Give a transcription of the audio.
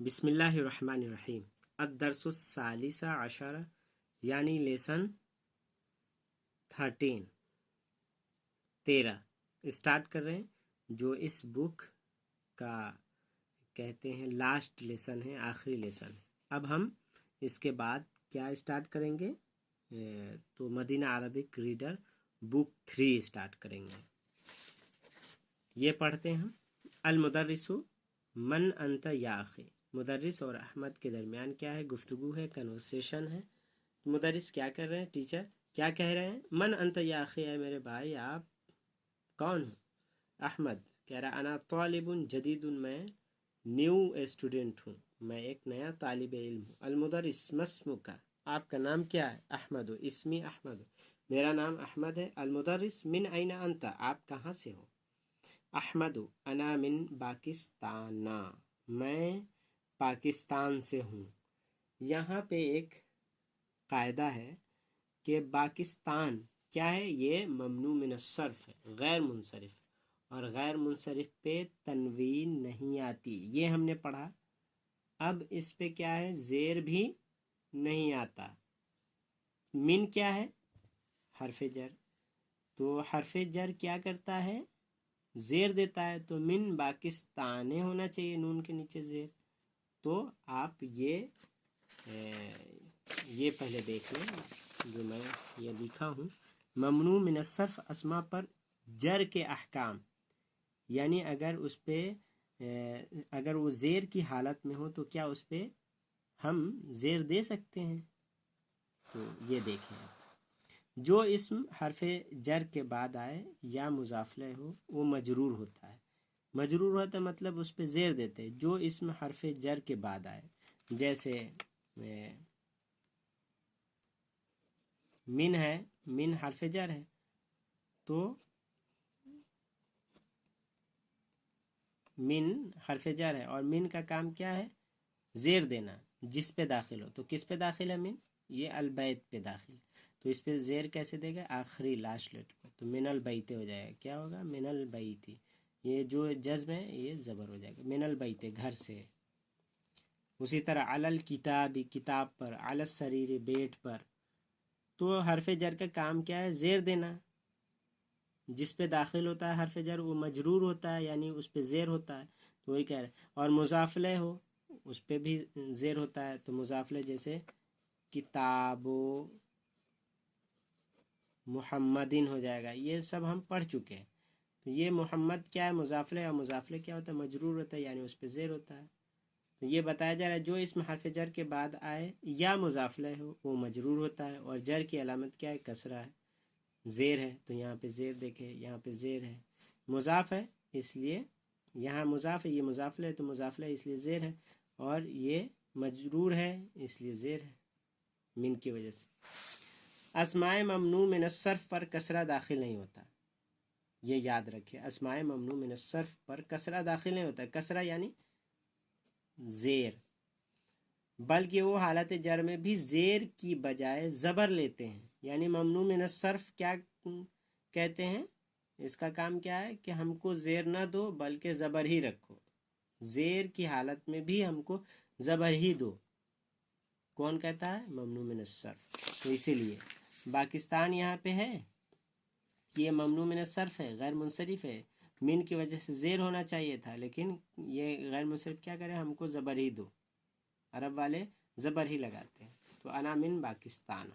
بسم اللہ الرحمن الرحیم۔ الدرس الثالث عشر یعنی لیسن 13 اسٹارٹ کر رہے ہیں، جو اس بک کا کہتے ہیں لاسٹ لیسن ہے، آخری لیسن ہے۔ اب ہم اس کے بعد کیا اسٹارٹ کریں گے؟ تو مدینہ عربک ریڈر بک 3 اسٹارٹ کریں گے۔ یہ پڑھتے ہیں ہم۔ المدرس من انت یا اخی، مدرس اور احمد کے درمیان کیا ہے؟ گفتگو ہے، کنورسیشن ہے۔ مدرس کیا کر رہے ہیں؟ ٹیچر کیا کہہ رہے ہیں؟ من انت یا اخی، اے میرے بھائی آپ کون ہو؟ احمد کہہ رہا انا طالب جدید، میں نیو اسٹوڈنٹ ہوں، میں ایک نیا طالب علم ہوں۔ المدرس مسمک، آپ کا نام کیا ہے؟ احمد، اسمی احمد، میرا نام احمد ہے۔ المدرس من این انت، آپ کہاں سے ہو؟ احمد انا من پاکستان، میں پاکستان سے ہوں۔ یہاں پہ ایک قاعدہ ہے کہ پاکستان کیا ہے؟ یہ ممنوع من الصرف ہے، غیر منصرف، اور غیر منصرف پہ تنوین نہیں آتی، یہ ہم نے پڑھا۔ اب اس پہ کیا ہے؟ زیر بھی نہیں آتا۔ من کیا ہے؟ حرف جر، تو حرف جر کیا کرتا ہے؟ زیر دیتا ہے، تو من پاکستان ہونا چاہیے نون کے نیچے زیر۔ تو آپ یہ پہلے دیکھ لیں، جو میں یہ لکھا ہوں، ممنوع من الصرف اسما پر جر کے احکام، یعنی اگر اس پہ اگر وہ زیر کی حالت میں ہو تو کیا اس پہ ہم زیر دے سکتے ہیں؟ تو یہ دیکھیں، جو اسم حرف جر کے بعد آئے یا مضاف الیہ ہو وہ مجرور ہوتا ہے۔ مجرور ہوتا ہے مطلب اس پہ زیر دیتے، جو اسم حرف جر کے بعد آئے، جیسے من ہے، من حرف جر ہے، تو من حرف جر ہے اور من کا کام کیا ہے؟ زیر دینا جس پہ داخل ہو۔ تو کس پہ داخل ہے من؟ یہ البیت پہ داخل ہے، تو اس پہ زیر کیسے دے گا؟ آخری لاسٹ لیٹر پر، تو من البیت ہو جائے گا۔ کیا ہوگا؟ من البیت، یہ جو جزم ہے یہ زبر ہو جائے گا، من البیت گھر سے۔ اسی طرح علی الکتاب، کتاب پر، علی السریر بیڈ پر، تو حرف جر کا کام کیا ہے؟ زیر دینا، جس پہ داخل ہوتا ہے حرف جر وہ مجرور ہوتا ہے، یعنی اس پہ زیر ہوتا ہے، تو وہی کہہ رہے ہیں۔ اور مضاف الیہ ہو اس پہ بھی زیر ہوتا ہے، تو مضاف الیہ جیسے کتاب محمدین ہو جائے گا۔ یہ سب ہم پڑھ چکے ہیں۔ تو یہ محمد کیا ہے؟ مضاف الیہ، اور مضاف الیہ کیا ہوتا ہے؟ مجرور ہوتا ہے، یعنی اس پہ زیر ہوتا ہے۔ تو یہ بتایا جا رہا ہے جو اسم حرف جر کے بعد آئے یا مضاف الیہ ہو وہ مجرور ہوتا ہے، اور جر کی علامت کیا ہے؟ کسرہ ہے، زیر ہے، تو یہاں پہ زیر دیکھے، یہاں پہ زیر ہے۔ مضاف ہے اس لیے یہاں مضاف ہے، یہ مضاف الیہ تو مضاف الیہ اس لیے زیر ہے، اور یہ مجرور ہے اس لیے زیر ہے من کی وجہ سے۔ اسماء ممنوع من الصرف پر کسرہ داخل نہیں ہوتا، یہ یاد رکھے۔ اسماء ممنوع من الصرف پر کسرہ داخل نہیں ہوتا، کسرہ یعنی زیر، بلکہ وہ حالت جر میں بھی زیر کی بجائے زبر لیتے ہیں۔ یعنی ممنوع من الصرف کیا کہتے ہیں؟ اس کا کام کیا ہے کہ ہم کو زیر نہ دو بلکہ زبر ہی رکھو، زیر کی حالت میں بھی ہم کو زبر ہی دو۔ کون کہتا ہے؟ ممنوع من الصرف۔ تو اسی لیے پاکستان یہاں پہ ہے، یہ ممنوع من الصرف ہے، غیر منصرف ہے، من کی وجہ سے زیر ہونا چاہیے تھا، لیکن یہ غیر منصرف کیا کرے؟ ہم کو زبر ہی دو۔ عرب والے زبر ہی لگاتے ہیں، تو انا من پاکستان۔